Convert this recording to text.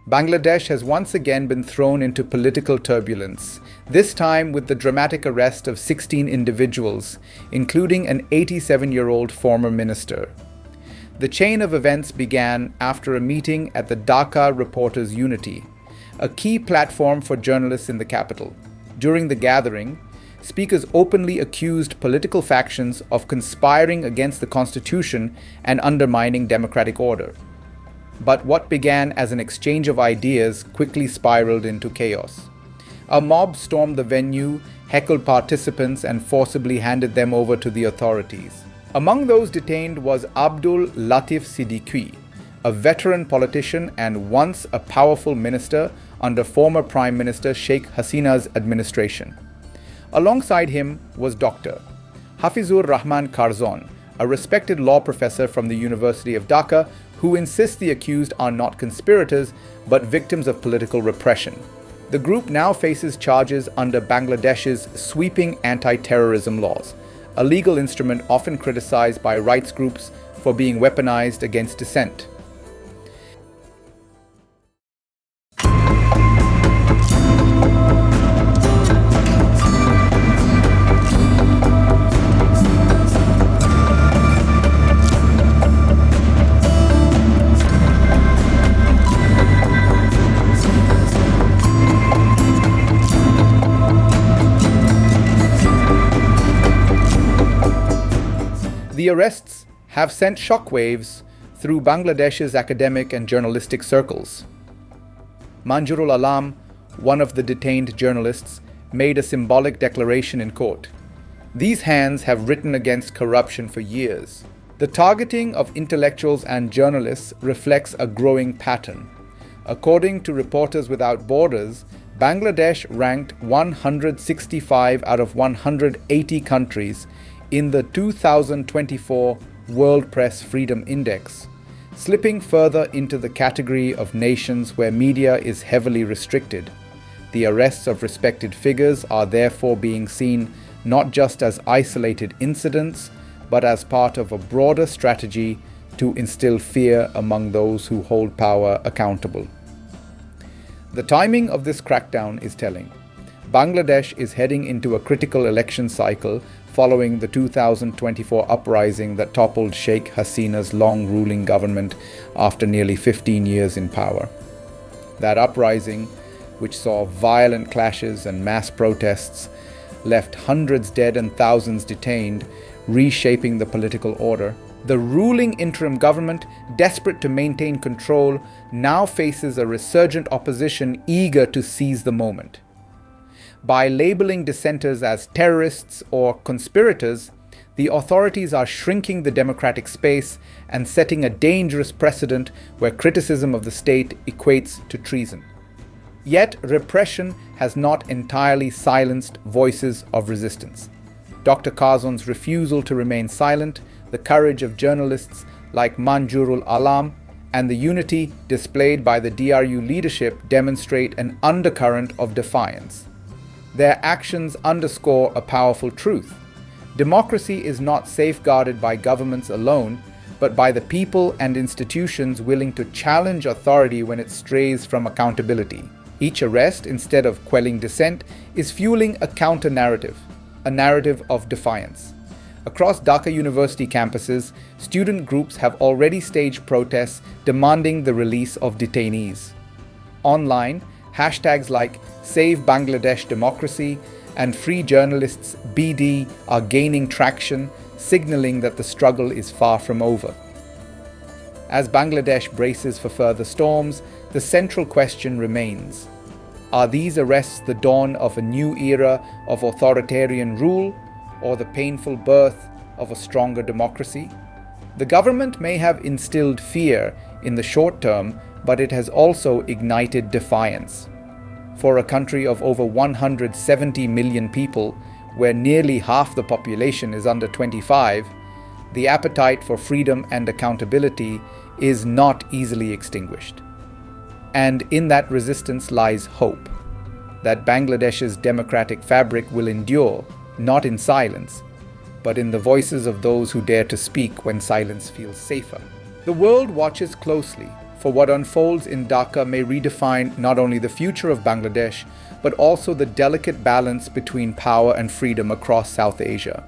Bangladesh has once again been thrown into political turbulence, this time with the dramatic arrest of 16 individuals, including an 87-year-old former minister. The chain of events began after a meeting at the Dhaka Reporters Unity, a key platform for journalists in the capital. During the gathering, speakers openly accused political factions of conspiring against the constitution and undermining democratic order. But what began as an exchange of ideas quickly spiraled into chaos. A mob stormed the venue, heckled participants, and forcibly handed them over to the authorities. Among those detained was Abdul Latif Siddiqui, a veteran politician and once a powerful minister under former Prime Minister Sheikh Hasina's administration. Alongside him was Dr. Hafizur Rahman Karzon, a respected law professor from the University of Dhaka, who insists the accused are not conspirators but victims of political repression. The group now faces charges under Bangladesh's sweeping anti-terrorism laws, a legal instrument often criticized by rights groups for being weaponized against dissent. The arrests have sent shockwaves through Bangladesh's academic and journalistic circles. Manjurul Alam, one of the detained journalists, made a symbolic declaration in court. These hands have written against corruption for years. The targeting of intellectuals and journalists reflects a growing pattern. According to Reporters Without Borders, Bangladesh ranked 165 out of 180 countries in the 2024 World Press Freedom Index, slipping further into the category of nations where media is heavily restricted. The arrests of respected figures are therefore being seen not just as isolated incidents, but as part of a broader strategy to instill fear among those who hold power accountable. The timing of this crackdown is telling. Bangladesh is heading into a critical election cycle following the 2024 uprising that toppled Sheikh Hasina's long-ruling government after nearly 15 years in power. That uprising, which saw violent clashes and mass protests, left hundreds dead and thousands detained, reshaping the political order. The ruling interim government, desperate to maintain control, now faces a resurgent opposition eager to seize the moment. By labeling dissenters as terrorists or conspirators, the authorities are shrinking the democratic space and setting a dangerous precedent where criticism of the state equates to treason. Yet, repression has not entirely silenced voices of resistance. Dr. Karzon's refusal to remain silent, the courage of journalists like Manjurul Alam, and the unity displayed by the DRU leadership demonstrate an undercurrent of defiance. Their actions underscore a powerful truth. Democracy is not safeguarded by governments alone, but by the people and institutions willing to challenge authority when it strays from accountability. Each arrest, instead of quelling dissent, is fueling a counter-narrative, a narrative of defiance. Across Dhaka University campuses, student groups have already staged protests demanding the release of detainees. Online, hashtags like Save Bangladesh Democracy and Free Journalists BD are gaining traction, signaling that the struggle is far from over. As Bangladesh braces for further storms, the central question remains: are these arrests the dawn of a new era of authoritarian rule, or the painful birth of a stronger democracy? The government may have instilled fear in the short term, but it has also ignited defiance. For a country of over 170 million people, where nearly half the population is under 25, the appetite for freedom and accountability is not easily extinguished. And in that resistance lies hope, that Bangladesh's democratic fabric will endure, not in silence, but in the voices of those who dare to speak when silence feels safer. The world watches closely, for what unfolds in Dhaka may redefine not only the future of Bangladesh, but also the delicate balance between power and freedom across South Asia.